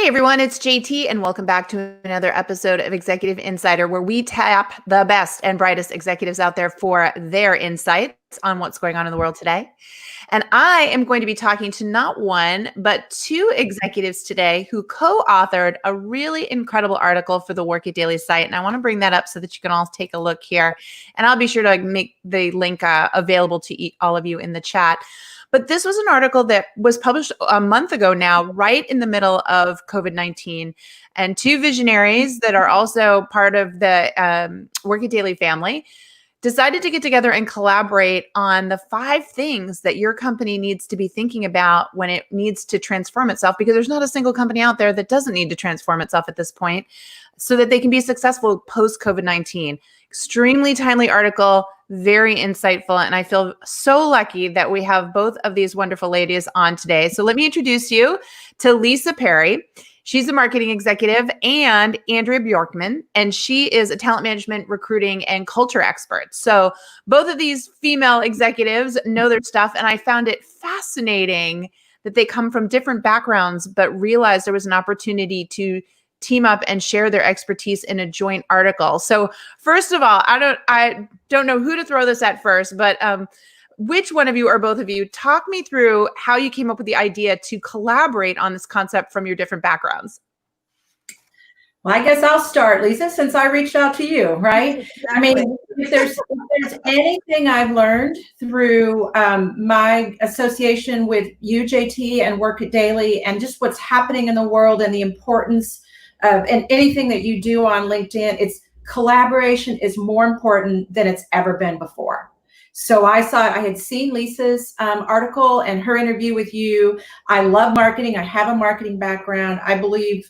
everyone, it's JT, and welcome back to another episode of Executive Insider, where we tap the best and brightest executives out there for their insights on what's going on in the world today. And I am going to be talking to not one, but two executives today who co-authored a really incredible article for the Work It Daily site. And I want to bring that up so that you can all take a look here. And I'll be sure to make the link available to all of you in the chat. But this was an article that was published a month ago now, right in the middle of COVID-19. And two visionaries that are also part of the Work It Daily family decided to get together and collaborate on the 5 things that your company needs to be thinking about when it needs to transform itself, because there's not a single company out there that doesn't need to transform itself at this point so that they can be successful post-COVID-19. Extremely timely article, very insightful, and I feel so lucky that we have both of these wonderful ladies on today. So let me introduce you to Lisa Perry. She's a marketing executive, and Andrea Bjorkman, and she is a talent management, recruiting, and culture expert. So both of these female executives know their stuff, and I found it fascinating that they come from different backgrounds, but realized there was an opportunity to team up and share their expertise in a joint article. So first of all, I don't know who to throw this at first, but which one of you or both of you, talk me through how you came up with the idea to collaborate on this concept from your different backgrounds. Well, I guess I'll start, Lisa, since I reached out to you, right? Exactly. I mean, if there's anything I've learned through my association with you, J.T, and Work It Daily, and just what's happening in the world and the importance of, and anything that you do on LinkedIn, it's collaboration is more important than it's ever been before. So I had seen Lisa's article and her interview with you. I love marketing. I have a marketing background. I believe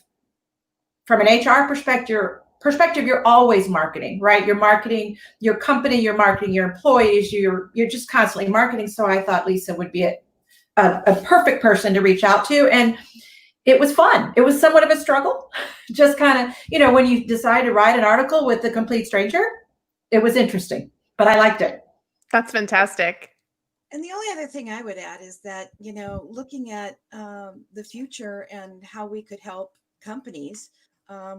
from an HR perspective, you're always marketing, right? You're marketing your company, you're marketing your employees, you're just constantly marketing. So I thought Lisa would be a perfect person to reach out to. And it was fun. It was somewhat of a struggle. Just kind of, when you decide to write an article with a complete stranger, it was interesting, but I liked it. That's fantastic. And the only other thing I would add is that, looking at the future and how we could help companies,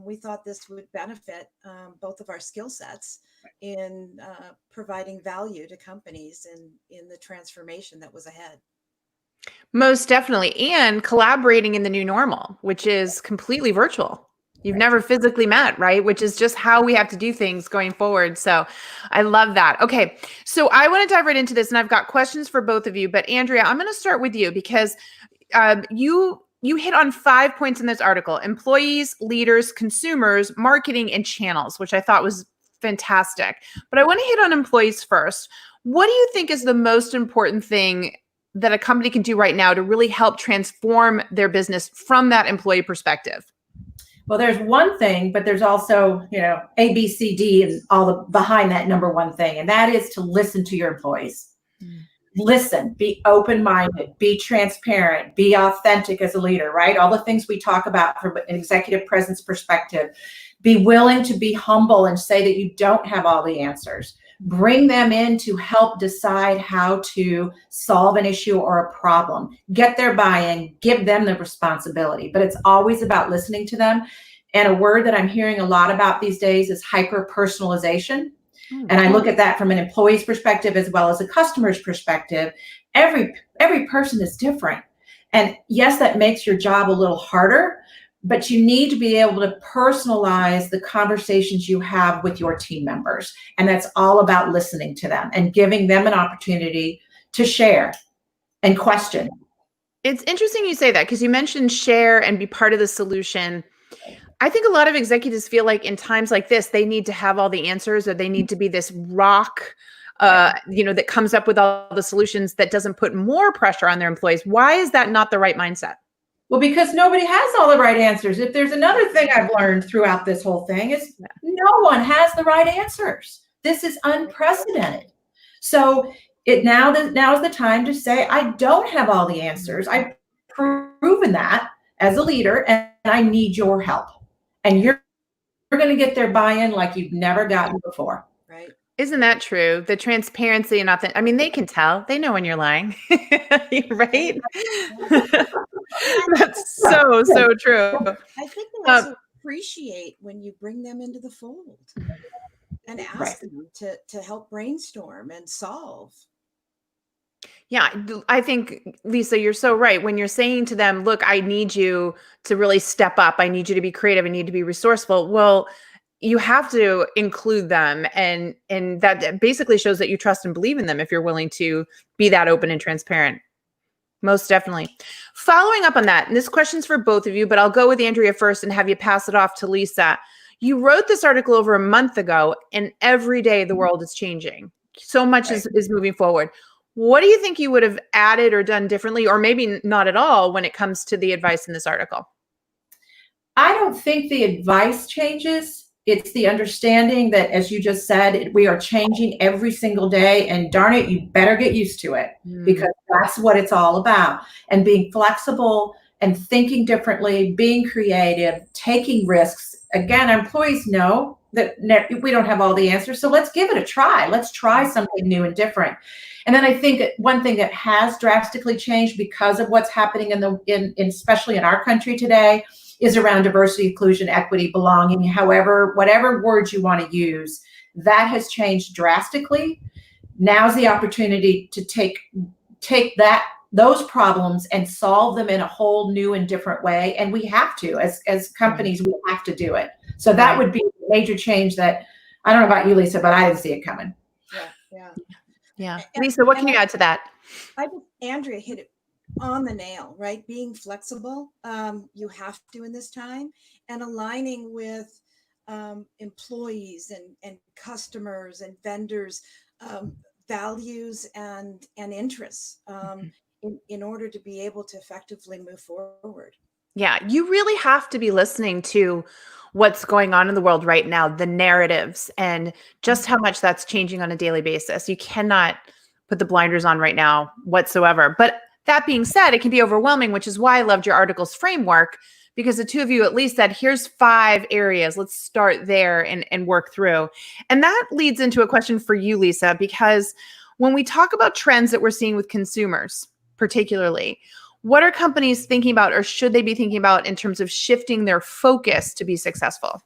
we thought this would benefit both of our skill sets in providing value to companies in the transformation that was ahead. Most definitely. And collaborating in the new normal, which is completely virtual. You've never physically met, right? Which is just how we have to do things going forward. So I love that. Okay. So I want to dive right into this, and I've got questions for both of you, but Andrea, I'm going to start with you because you hit on 5 points in this article: employees, leaders, consumers, marketing, and channels, which I thought was fantastic. But I want to hit on employees first. What do you think is the most important thing that a company can do right now to really help transform their business from that employee perspective? Well, there's one thing, but there's also, A, B, C, D, and all the behind that number one thing. And that is to listen to your employees. Listen, be open-minded, be transparent, be authentic as a leader, right? All the things we talk about from an executive presence perspective. Be willing to be humble and say that you don't have all the answers. Bring them in to help decide how to solve an issue or a problem. Get their buy-in, give them the responsibility. But it's always about listening to them. And a word that I'm hearing a lot about these days is hyper-personalization. And I look at that from an employee's perspective as well as a customer's perspective. Every person is different. And yes, that makes your job a little harder, but you need to be able to personalize the conversations you have with your team members. And that's all about listening to them and giving them an opportunity to share and question. It's interesting you say that, because you mentioned share and be part of the solution. I think a lot of executives feel like in times like this, they need to have all the answers, or they need to be this rock, that comes up with all the solutions that doesn't put more pressure on their employees. Why is that not the right mindset? Well, because nobody has all the right answers. If there's another thing I've learned throughout this whole thing is no one has the right answers. This is unprecedented. So now is the time to say, I don't have all the answers. I've proven that as a leader, and I need your help. And you're going to get their buy-in like you've never gotten before. Right. Isn't that true? The transparency and authentic. I mean, they can tell. They know when you're lying, right? That's So true. I think they also appreciate when you bring them into the fold and ask them to help brainstorm and solve. Yeah, I think, Lisa, you're so right. When you're saying to them, look, I need you to really step up. I need you to be creative. I need to be resourceful. Well, you have to include them, and that basically shows that you trust and believe in them if you're willing to be that open and transparent. Most definitely. Following up on that, and this question's for both of you, but I'll go with Andrea first and have you pass it off to Lisa. You wrote this article over a month ago, and every day the world is changing. So much is moving forward. What do you think you would have added or done differently, or maybe not at all, when it comes to the advice in this article? I don't think the advice changes. It's the understanding that, as you just said, we are changing every single day, and darn it, you better get used to it, because that's what it's all about. And being flexible and thinking differently, being creative, taking risks. Again, employees know that we don't have all the answers, so let's give it a try. Let's try something new and different. And then I think one thing that has drastically changed because of what's happening in especially in our country today is around diversity, inclusion, equity, belonging, whatever words you want to use. That has changed drastically. Now's the opportunity to take those problems and solve them in a whole new and different way. And we have to, as companies, we have to do it. So that would be a major change that, I don't know about you, Lisa, but I didn't see it coming. Yeah. Lisa, what can you add to that? I think Andrea hit it on the nail, right? Being flexible, you have to in this time, and aligning with employees and customers and vendors, values and interests, in order to be able to effectively move forward. Yeah, you really have to be listening to what's going on in the world right now, the narratives, and just how much that's changing on a daily basis. You cannot put the blinders on right now whatsoever. But that being said, it can be overwhelming, which is why I loved your article's framework, because the two of you at least said, here's 5 areas. Let's start there and work through. And that leads into a question for you, Lisa, because when we talk about trends that we're seeing with consumers, particularly, what are companies thinking about, or should they be thinking about, in terms of shifting their focus to be successful?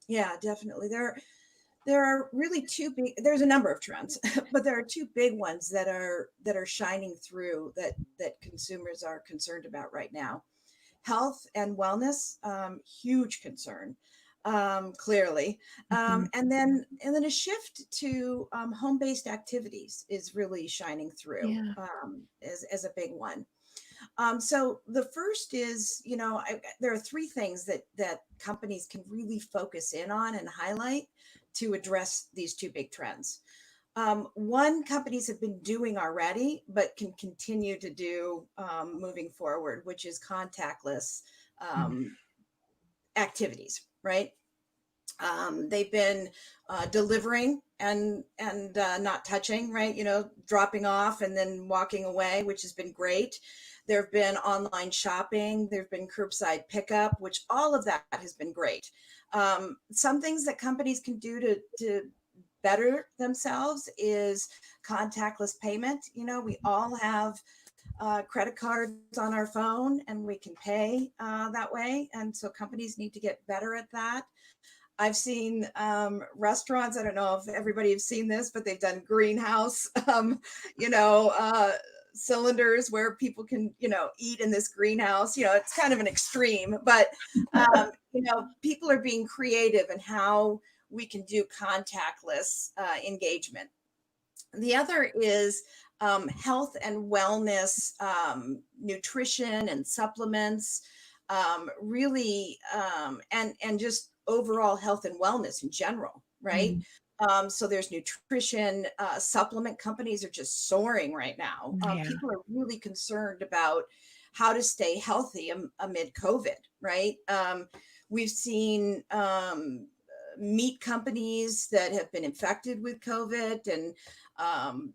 Yeah, definitely. There are really there's a number of trends, but there are 2 big ones that are shining through that consumers are concerned about right now. Health and wellness, huge concern, clearly. And then a shift to home-based activities is really shining through, as a big one. So the first is, there are 3 things that companies can really focus in on and highlight to address these 2 big trends. One, companies have been doing already, but can continue to do moving forward, which is contactless activities, right? They've been delivering and not touching, right? Dropping off and then walking away, which has been great. There have been online shopping. There have been curbside pickup, which all of that has been great. Some things that companies can do to better themselves is contactless payment. We all have credit cards on our phone, and we can pay that way. And so companies need to get better at that. I've seen restaurants, I don't know if everybody has seen this, but they've done greenhouse, cylinders where people can, eat in this greenhouse. It's kind of an extreme, but, people are being creative in how we can do contactless engagement. The other is health and wellness, nutrition and supplements, really, and just overall health and wellness in general, right? So there's nutrition, supplement companies are just soaring right now. People are really concerned about how to stay healthy amid COVID, right? We've seen meat companies that have been infected with COVID, and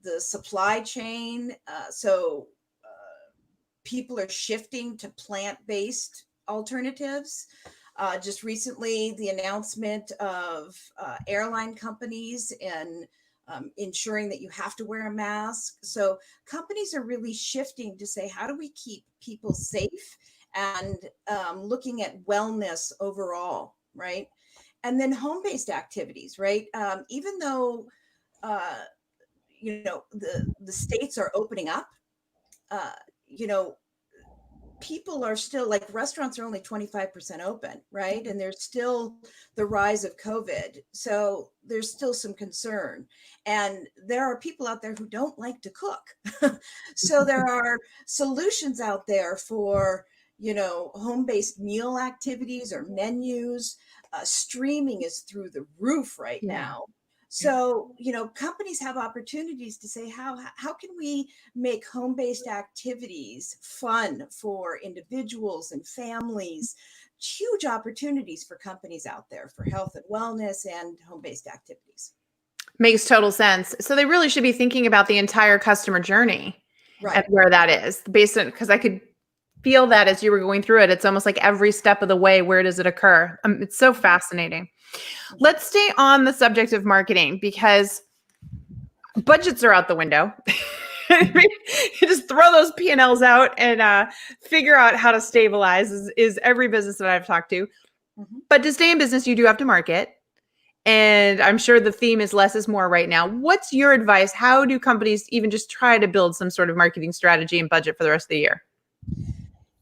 the supply chain. So people are shifting to plant-based alternatives. Just recently, the announcement of airline companies and ensuring that you have to wear a mask. So companies are really shifting to say, how do we keep people safe and looking at wellness overall, right? And then home-based activities, right? Even though the states are opening up, uh, you know, people are still, like, restaurants are only 25% open, right? And there's still the rise of COVID. So there's still some concern. And there are people out there who don't like to cook. So there are solutions out there for, home-based meal activities or menus. Streaming is through the roof right Yeah. now. So, companies have opportunities to say, how can we make home-based activities fun for individuals and families? Huge opportunities for companies out there for health and wellness and home-based activities. Makes total sense. So they really should be thinking about the entire customer journey and Right. where that is based on, because I could feel that as you were going through it. It's almost like every step of the way, where does it occur? It's so fascinating. Let's stay on the subject of marketing because budgets are out the window. You just throw those P&Ls out and figure out how to stabilize is every business that I've talked to. Mhm. But to stay in business, you do have to market. And I'm sure the theme is less is more right now. What's your advice? How do companies even just try to build some sort of marketing strategy and budget for the rest of the year?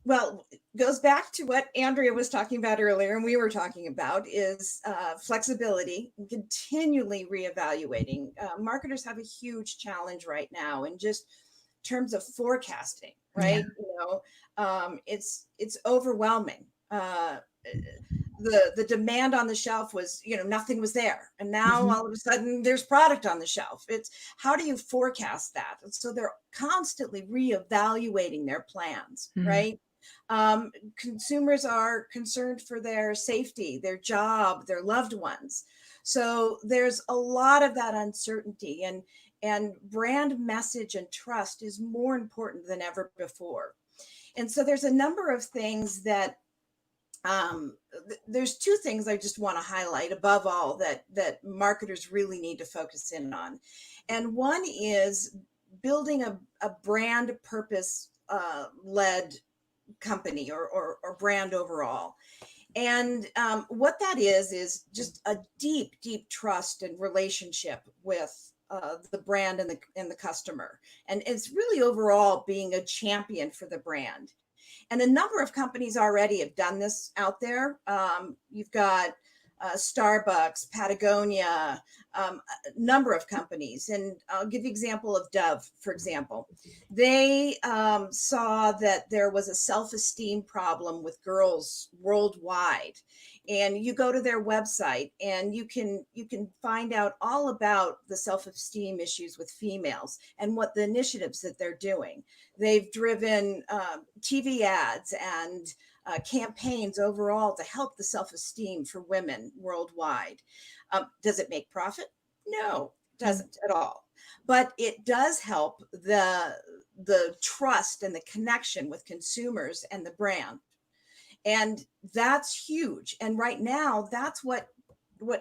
Well, it goes back to what Andrea was talking about earlier, and we were talking about is flexibility and continually reevaluating. Marketers have a huge challenge right now in just terms of forecasting, right? It's overwhelming. The demand on the shelf was, nothing was there, and now all of a sudden there's product on the shelf. It's how do you forecast that? And so they're constantly reevaluating their plans, right? Consumers are concerned for their safety, their job, their loved ones. So there's a lot of that uncertainty, and brand message and trust is more important than ever before. And so there's a number of things that there's two things I just want to highlight above all that marketers really need to focus in on. And one is building a brand purpose led company or brand overall. And what that is just a deep trust and relationship with the brand and the customer. And it's really overall being a champion for the brand. And a number of companies already have done this out there. You've got Starbucks, Patagonia, a number of companies. And I'll give you an example of Dove, for example. They saw that there was a self-esteem problem with girls worldwide. And you go to their website and you can find out all about the self-esteem issues with females and what the initiatives that they're doing. They've driven TV ads and campaigns overall to help the self-esteem for women worldwide. Does it make profit? No, it doesn't at all. But it does help the trust and the connection with consumers and the brand. And that's huge. And right now, that's what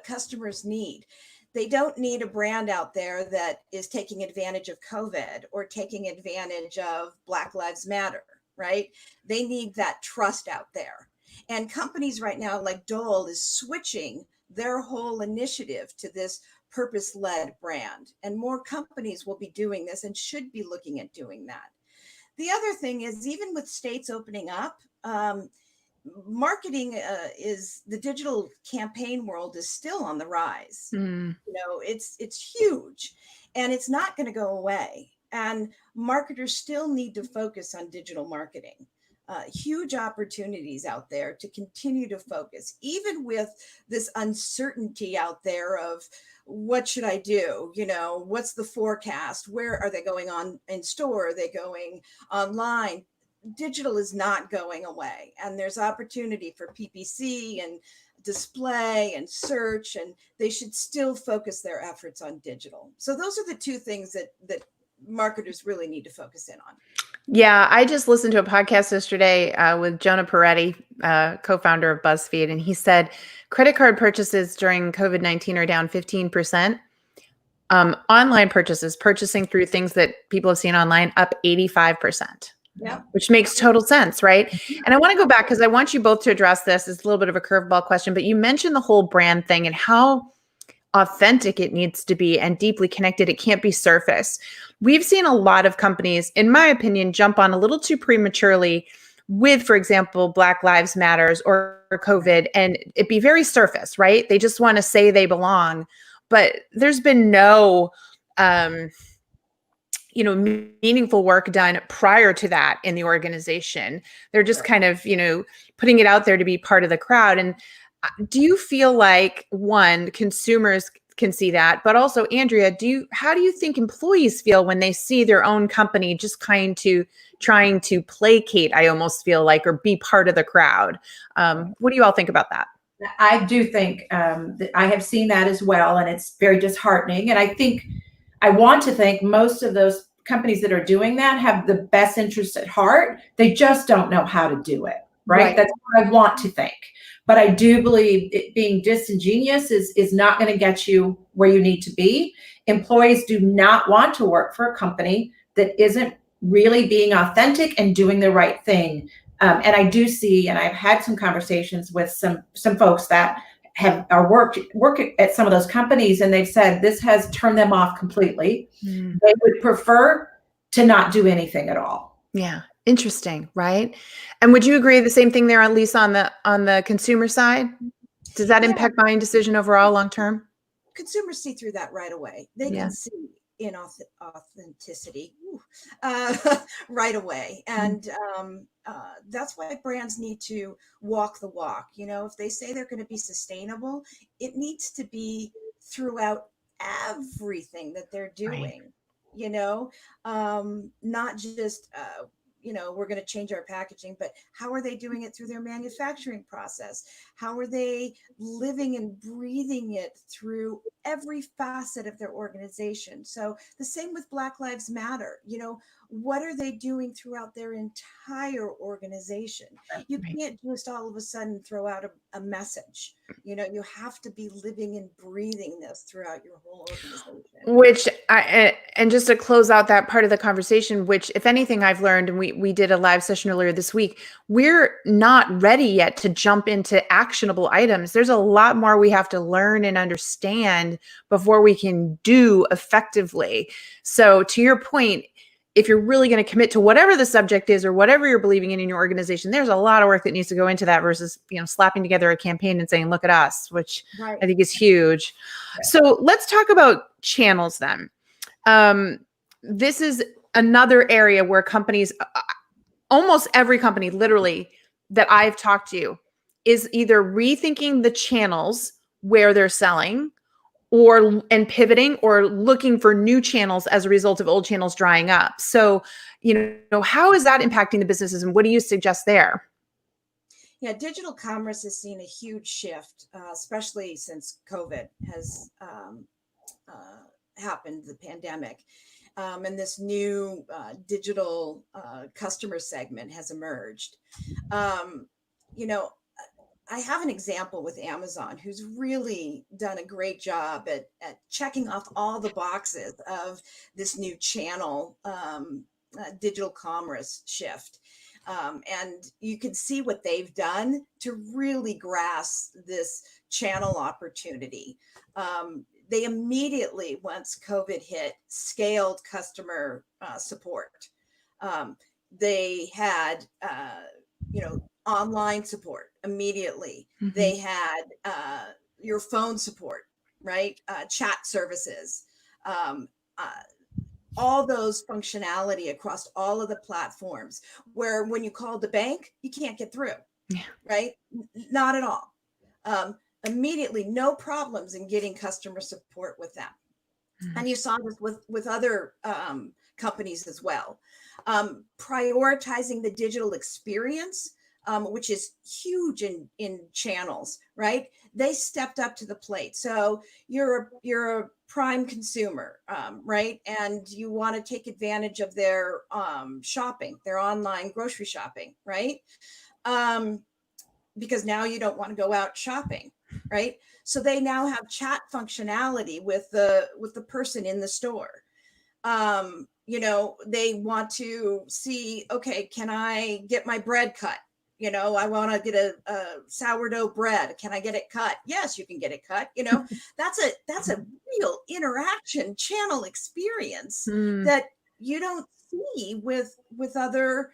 customers need. They don't need a brand out there that is taking advantage of COVID or taking advantage of Black Lives Matter, right? They need that trust out there. And companies right now, like Dole, is switching their whole initiative to this purpose-led brand. And more companies will be doing this and should be looking at doing that. The other thing is, even with states opening up, marketing is the digital campaign world is still on the rise. It's huge, and it's not going to go away. And marketers still need to focus on digital marketing. Huge opportunities out there to continue to focus, even with this uncertainty out there of what should I do? What's the forecast? Where are they going on in store? Are they going online? Digital is not going away, and there's opportunity for PPC and display and search, and they should still focus their efforts on digital. So those are the two things that marketers really need to focus in on. Yeah, I just listened to a podcast yesterday with Jonah Peretti, co-founder of BuzzFeed, and he said credit card purchases during COVID-19 are down 15%. Online purchases, purchasing through things that people have seen online, up 85%. Yeah. which makes total sense, right? And I want to go back because I want you both to address this. It's a little bit of a curveball question, but you mentioned the whole brand thing and how authentic it needs to be and deeply connected. It can't be surface. We've seen a lot of companies, in my opinion, jump on a little too prematurely with, for example, Black Lives Matters or COVID, and it be very surface, right? They just want to say they belong, but there's been no meaningful work done prior to that in the organization. They're just kind of, putting it out there to be part of the crowd. And do you feel like, one, consumers can see that, but also, Andrea, how do you think employees feel when they see their own company just trying to placate, I almost feel like, or be part of the crowd? What do you all think about that? I do think that I have seen that as well, and it's very disheartening. And I want to think most of those companies that are doing that have the best interests at heart. They just don't know how to do it, right? That's what I want to think. But I do believe it being disingenuous is not going to get you where you need to be. Employees do not want to work for a company that isn't really being authentic and doing the right thing. And I do see, and I've had some conversations with some folks that are work at some of those companies, and they've said this has turned them off completely. They would prefer to not do anything at all. Yeah. Interesting, right? And would you agree the same thing there, at least on the consumer side? Does that impact buying decision overall long term? Consumers see through that right away. They can see inauthenticity right away. And that's why brands need to walk the walk. If they say they're going to be sustainable, it needs to be throughout everything that they're doing, not just, we're going to change our packaging, but how are they doing it through their manufacturing process? How are they living and breathing it through every facet of their organization? So the same with Black Lives Matter. What are they doing throughout their entire organization? You can't just all of a sudden throw out a message. You have to be living and breathing this throughout your whole organization. And just to close out that part of the conversation, which, if anything, I've learned, and we did a live session earlier this week, we're not ready yet to jump into actionable items. There's a lot more we have to learn and understand before we can do effectively. So to your point, if you're really going to commit to whatever the subject is or whatever you're believing in your organization, there's a lot of work that needs to go into that versus, slapping together a campaign and saying, look at us, which I think is huge. Right. So let's talk about channels then. This is another area where companies, almost every company literally that I've talked to, is either rethinking the channels where they're selling and pivoting or looking for new channels as a result of old channels drying up. So, how is that impacting the businesses, and what do you suggest there? Yeah, digital commerce has seen a huge shift, especially since COVID has happened, the pandemic. And this new digital customer segment has emerged. I have an example with Amazon, who's really done a great job at checking off all the boxes of this new channel digital commerce shift. And you can see what they've done to really grasp this channel opportunity. They immediately, once COVID hit, scaled customer support. They had, online support immediately. Mm-hmm. They had your phone support, right? Chat services, all those functionality across all of the platforms, where when you call the bank, you can't get through, right? Not at all. Immediately, no problems in getting customer support with them. Mm-hmm. And you saw this with other companies as well. Prioritizing the digital experience, which is huge in channels, right? They stepped up to the plate. So you're a prime consumer, right? And you want to take advantage of their shopping, their online grocery shopping, right? Because now you don't want to go out shopping, right? So they now have chat functionality with the person in the store. They want to see, okay, can I get my bread cut? I want to get a sourdough bread. Can I get it cut? Yes, you can get it cut. That's a real interaction channel experience that you don't see with other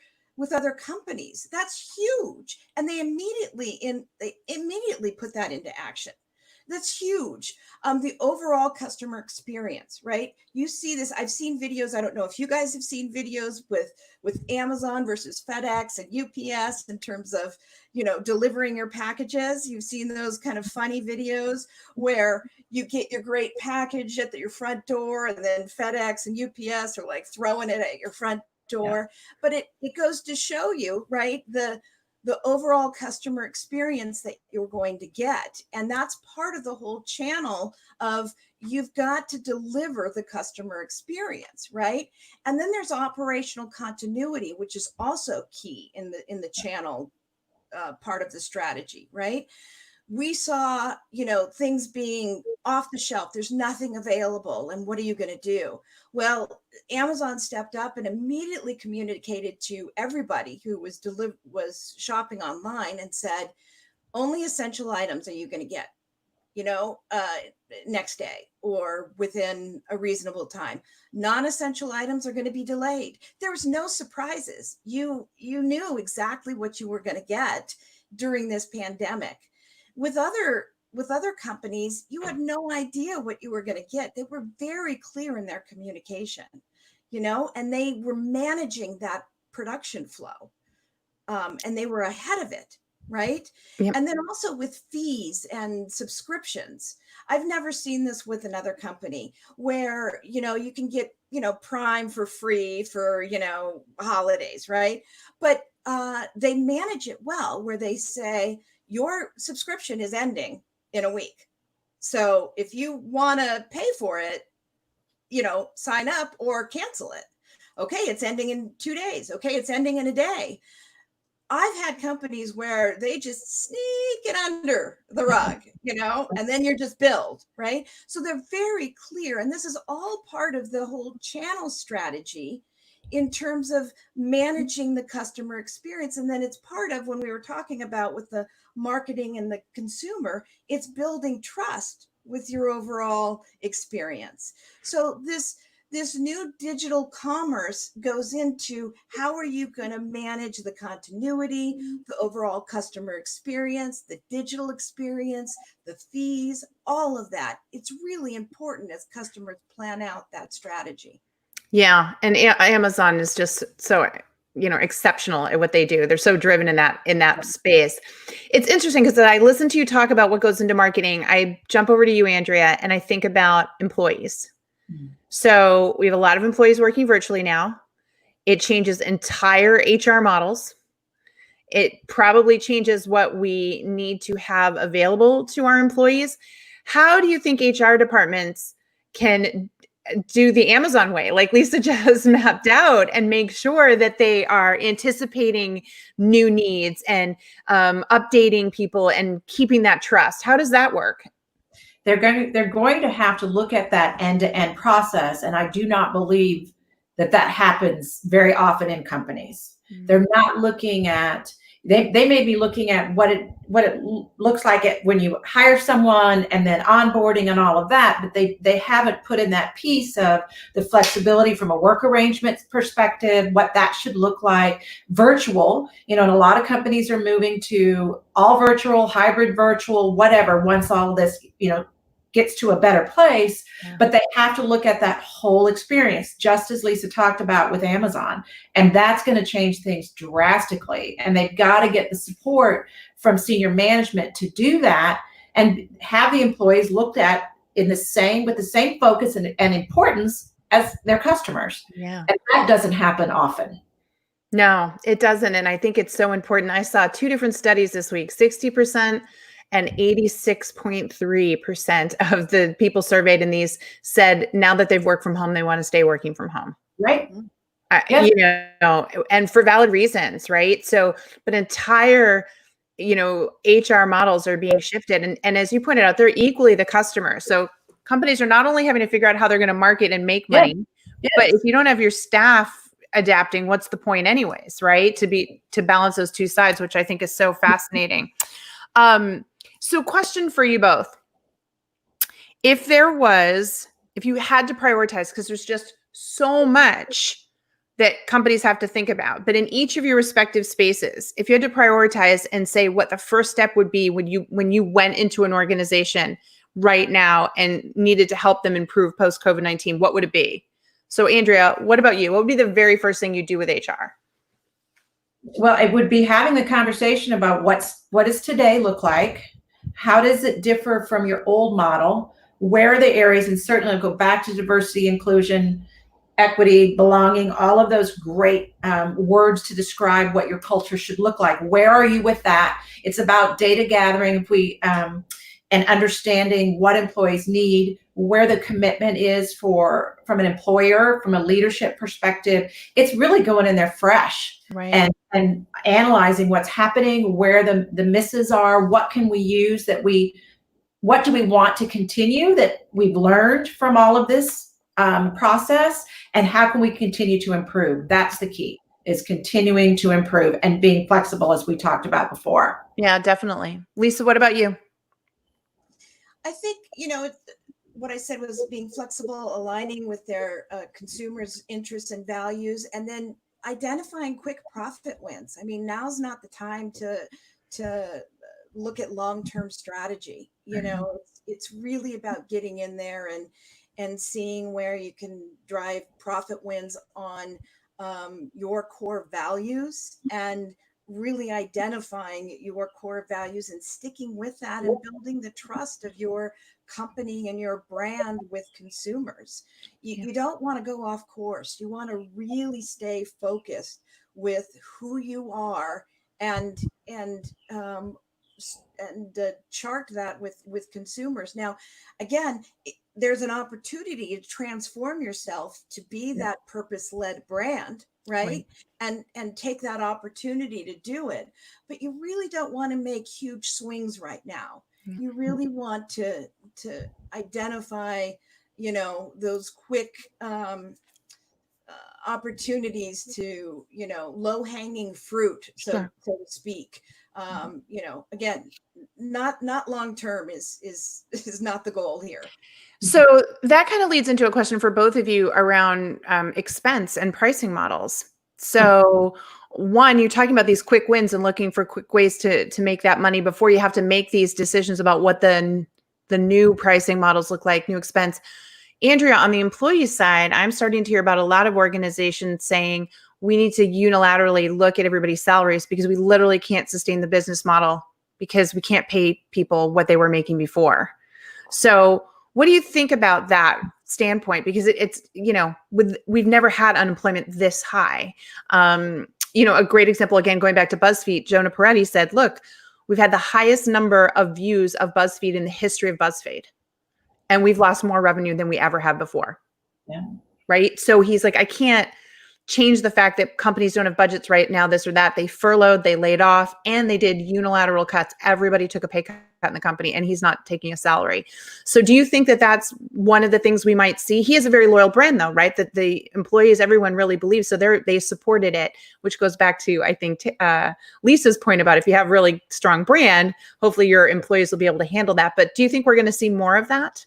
companies. That's huge. And they immediately put that into action. That's huge. The overall customer experience, right? You see this. I've seen videos. I don't know if you guys have seen videos with Amazon versus FedEx and UPS in terms of, delivering your packages. You've seen those kind of funny videos where you get your great package at your front door, and then FedEx and UPS are like throwing it at your front door. Yeah. But it goes to show you, right, the overall customer experience that you're going to get. And that's part of the whole channel of you've got to deliver the customer experience, right? And then there's operational continuity, which is also key in the channel part of the strategy, right? We saw, things being off the shelf. There's nothing available. And what are you going to do? Well, Amazon stepped up and immediately communicated to everybody who was shopping online and said, only essential items are you going to get, next day or within a reasonable time. Non-essential items are going to be delayed. There was no surprises. You knew exactly what you were going to get during this pandemic. With other companies, you had no idea what you were going to get. They were very clear in their communication, and they were managing that production flow, and they were ahead of it, right? Yep. And then also with fees and subscriptions. I've never seen this with another company where, you can get, Prime for free for, holidays, right? But they manage it well, where they say, your subscription is ending in a week. So if you want to pay for it, sign up or cancel it. Okay, it's ending in 2 days. Okay, it's ending in a day. I've had companies where they just sneak it under the rug, and then you're just billed, right? So they're very clear. And this is all part of the whole channel strategy in terms of managing the customer experience. And then it's part of, when we were talking about with the marketing and the consumer, it's building trust with your overall experience. So this new digital commerce goes into how are you going to manage the continuity, the overall customer experience, the digital experience, the fees, all of that. It's really important as customers plan out that strategy. Yeah. And Amazon is just so, exceptional at what they do. They're so driven in that space. It's interesting because I listen to you talk about what goes into marketing. I jump over to you, Andrea, and I think about employees. So we have a lot of employees working virtually now. It changes entire HR models. It probably changes what we need to have available to our employees. How do you think HR departments can do the Amazon way, like Lisa just mapped out, and make sure that they are anticipating new needs and updating people and keeping that trust? How does that work? They're going to have to look at that end-to-end process. And I do not believe that happens very often in companies. Mm-hmm. They're not looking at, they may be looking at what it looks like when you hire someone and then onboarding and all of that, but they haven't put in that piece of the flexibility from a work arrangement perspective, what that should look like. Virtual, and a lot of companies are moving to all virtual, hybrid virtual, whatever, once all this, gets to a better place. Yeah. But they have to look at that whole experience, just as Lisa talked about with Amazon. And that's going to change things drastically. And they've got to get the support from senior management to do that and have the employees looked at with the same focus and importance as their customers. Yeah. And that doesn't happen often. No, it doesn't. And I think it's so important. I saw 2 different studies this week, 60% and 86.3% of the people surveyed in these said now that they've worked from home, they want to stay working from home. Right. And for valid reasons, right? So, but entire, HR models are being shifted. And as you pointed out, they're equally the customer. So companies are not only having to figure out how they're going to market and make money, But if you don't have your staff adapting, what's the point anyways, right? To balance those two sides, which I think is so fascinating. So question for you both. If you had to prioritize, because there's just so much that companies have to think about, but in each of your respective spaces, if you had to prioritize and say what the first step would be when you went into an organization right now and needed to help them improve post-COVID-19, what would it be? So Andrea, what about you? What would be the very first thing you do with HR? Well, it would be having the conversation about what does today look like? How does it differ from your old model? Where are the areas? And certainly go back to diversity, inclusion, equity, belonging, all of those great words to describe what your culture should look like. Where are you with that? It's about data gathering and understanding what employees need, where the commitment is from an employer, from a leadership perspective. It's really going in there fresh, right, and analyzing what's happening, where the misses are, what can we use what do we want to continue that we've learned from all of this process, and how can we continue to improve? That's the key, is continuing to improve and being flexible, as we talked about before. Yeah, definitely. Lisa, what about you? I think, what I said was being flexible, aligning with their consumers' interests and values, and then identifying quick profit wins. I mean, now's not the time to look at long-term strategy. It's really about getting in there and seeing where you can drive profit wins on your core values, and really identifying your core values and sticking with that and building the trust of your company and your brand with consumers. You don't want to go off course. You want to really stay focused with who you are and chart that with consumers. Now, again, there's an opportunity to transform yourself to be that purpose-led brand, right? And take that opportunity to do it. But you really don't want to make huge swings right now. You really want to identify, those quick opportunities to, low-hanging fruit, so to speak. Again, not long-term is not the goal here. So that kind of leads into a question for both of you around expense and pricing models. So one, you're talking about these quick wins and looking for quick ways to make that money before you have to make these decisions about what the new pricing models look like, new expense. Andrea, on the employee side, I'm starting to hear about a lot of organizations saying we need to unilaterally look at everybody's salaries because we literally can't sustain the business model because we can't pay people what they were making before. So what do you think about that standpoint? Because it's we've never had unemployment this high. A great example, again, going back to BuzzFeed, Jonah Peretti said, look, we've had the highest number of views of BuzzFeed in the history of BuzzFeed. And we've lost more revenue than we ever have before. Yeah. Right. So he's like, I can't change the fact that companies don't have budgets right now, this or that. They furloughed, they laid off, and they did unilateral cuts. Everybody took a pay cut in the company, and he's not taking a salary. So do you think that that's one of the things we might see? He has a very loyal brand, though, right? That the employees, everyone really believes. So they supported it, which goes back to, I think, Lisa's point about if you have really strong brand, hopefully your employees will be able to handle that. But do you think we're going to see more of that?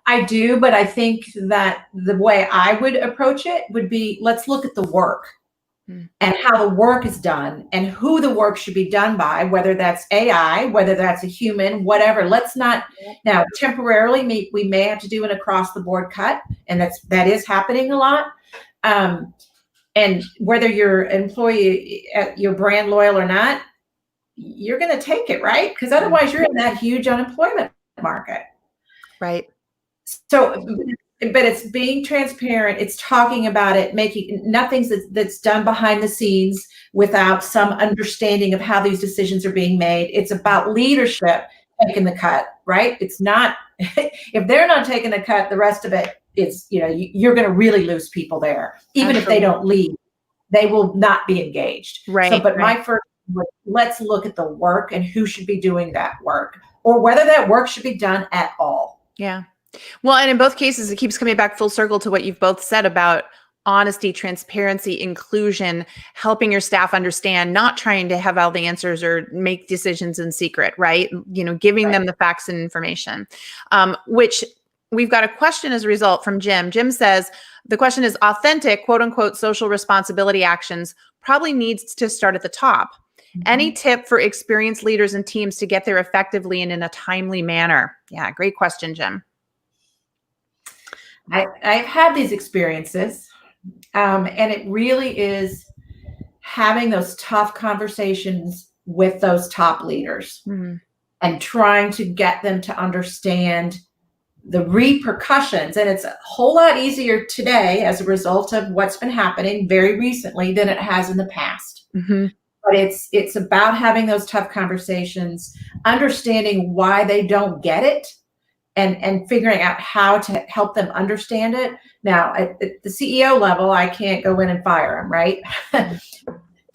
I do, but I think that the way I would approach it would be, let's look at the work and how the work is done and who the work should be done by, whether that's AI, whether that's a human, whatever. Let's not, now temporarily, we may have to do an across the board cut, and that is happening a lot. And whether your employee, your brand loyal or not, you're going to take it, right? Because otherwise you're in that huge unemployment market. Right. So, but it's being transparent. It's talking about it, making nothing that's done behind the scenes without some understanding of how these decisions are being made. It's about leadership taking the cut, right? It's not, if they're not taking the cut, the rest of it is, you're going to really lose people there. Even Absolutely. If they don't leave, they will not be engaged. Right. So, but my first, let's look at the work and who should be doing that work, or whether that work should be done at all. Yeah. Well, and in both cases, it keeps coming back full circle to what you've both said about honesty, transparency, inclusion, helping your staff understand, not trying to have all the answers or make decisions in secret, right? Giving them the facts and information, which we've got a question as a result from Jim. Jim says, the question is authentic, quote unquote, social responsibility actions probably needs to start at the top. Any tip for experienced leaders and teams to get there effectively and in a timely manner? Yeah, great question, Jim. I've had these experiences, and it really is having those tough conversations with those top leaders and trying to get them to understand the repercussions. And it's a whole lot easier today as a result of what's been happening very recently than it has in the past. But it's about having those tough conversations, understanding why they don't get it, and figuring out how to help them understand it. Now, at the CEO level, I can't go in and fire them, right?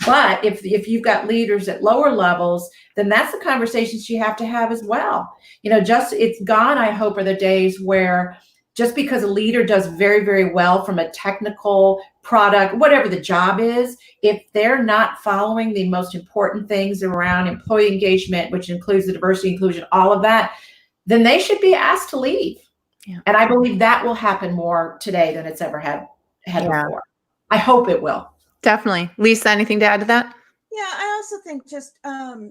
But if you've got leaders at lower levels, then that's the conversations you have to have as well. It's gone, I hope, are the days where just because a leader does very, very well from a technical product, whatever the job is, if they're not following the most important things around employee engagement, which includes the diversity, inclusion, all of that, then they should be asked to leave. Yeah. And I believe that will happen more today than it's ever had before. I hope it will. Definitely. Lisa, anything to add to that? Yeah, I also think just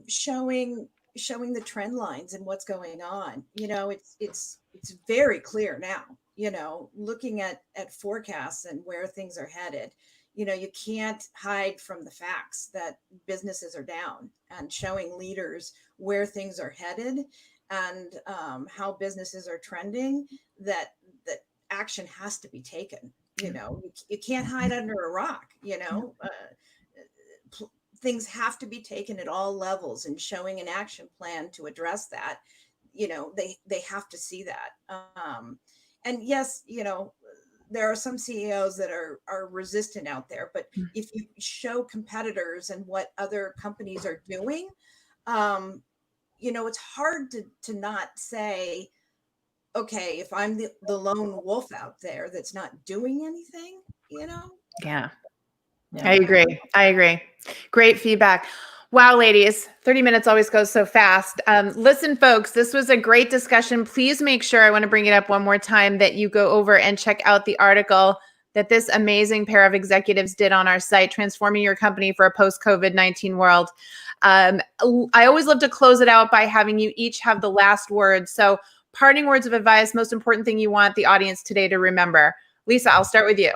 showing the trend lines and what's going on. It's very clear now. Looking at forecasts and where things are headed. You can't hide from the facts that businesses are down, and showing leaders where things are headed and how businesses are trending, that action has to be taken. You can't hide under a rock. Things have to be taken at all levels, and showing an action plan to address that. They have to see that. And yes, there are some CEOs that are resistant out there, but if you show competitors and what other companies are doing, it's hard to not say, okay, if I'm the lone wolf out there that's not doing anything, Yeah. I agree. Great feedback. Wow, ladies, 30 minutes always goes so fast. Listen, folks, this was a great discussion. Please make sure, I want to bring it up one more time, that you go over and check out the article that this amazing pair of executives did on our site, Transforming Your Company for a Post-COVID-19 World. I always love to close it out by having you each have the last word. So parting words of advice, most important thing you want the audience today to remember. Lisa, I'll start with you.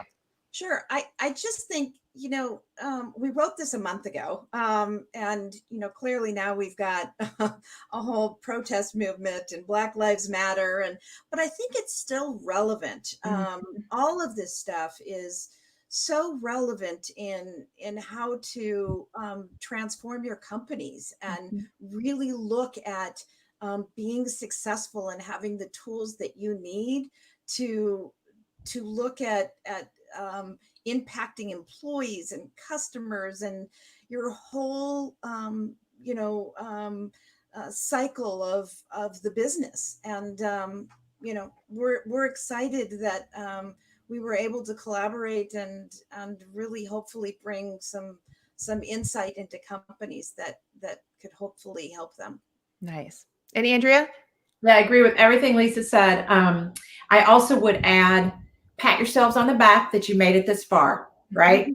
Sure. I just think, we wrote this a month ago, and, clearly now we've got a whole protest movement and Black Lives Matter, but I think it's still relevant. All of this stuff is so relevant in how to transform your companies and really look at being successful and having the tools that you need to look at impacting employees and customers and your whole cycle of the business. And we're excited that we were able to collaborate and really hopefully bring some insight into companies that could hopefully help them. Nice. And Andrea? Yeah, I agree with everything Lisa said. I also would add, pat yourselves on the back that you made it this far, right?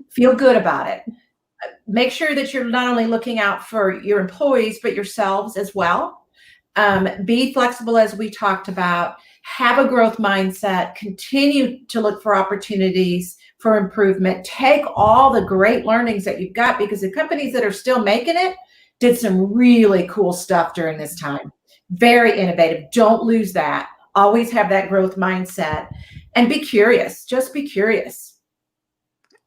Feel good about it. Make sure that you're not only looking out for your employees, but yourselves as well. Be flexible, as we talked about. Have a growth mindset. Continue to look for opportunities for improvement. Take all the great learnings that you've got, because the companies that are still making it did some really cool stuff during this time. Very innovative. Don't lose that. Always have that growth mindset, and be curious. Just be curious.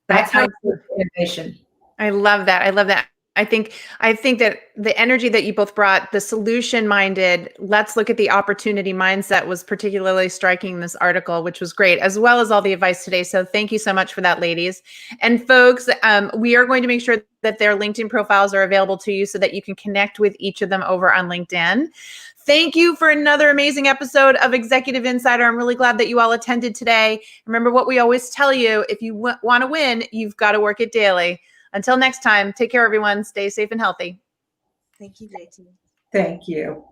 That's how you do innovation. I love that. I think that the energy that you both brought, the solution-minded, let's look at the opportunity mindset was particularly striking in this article, which was great, as well as all the advice today. So thank you so much for that, ladies. And folks, we are going to make sure that their LinkedIn profiles are available to you so that you can connect with each of them over on LinkedIn. Thank you for another amazing episode of Executive Insider. I'm really glad that you all attended today. Remember what we always tell you, if you want to win, you've got to work it daily. Until next time, take care, everyone. Stay safe and healthy. Thank you, JT. Thank you.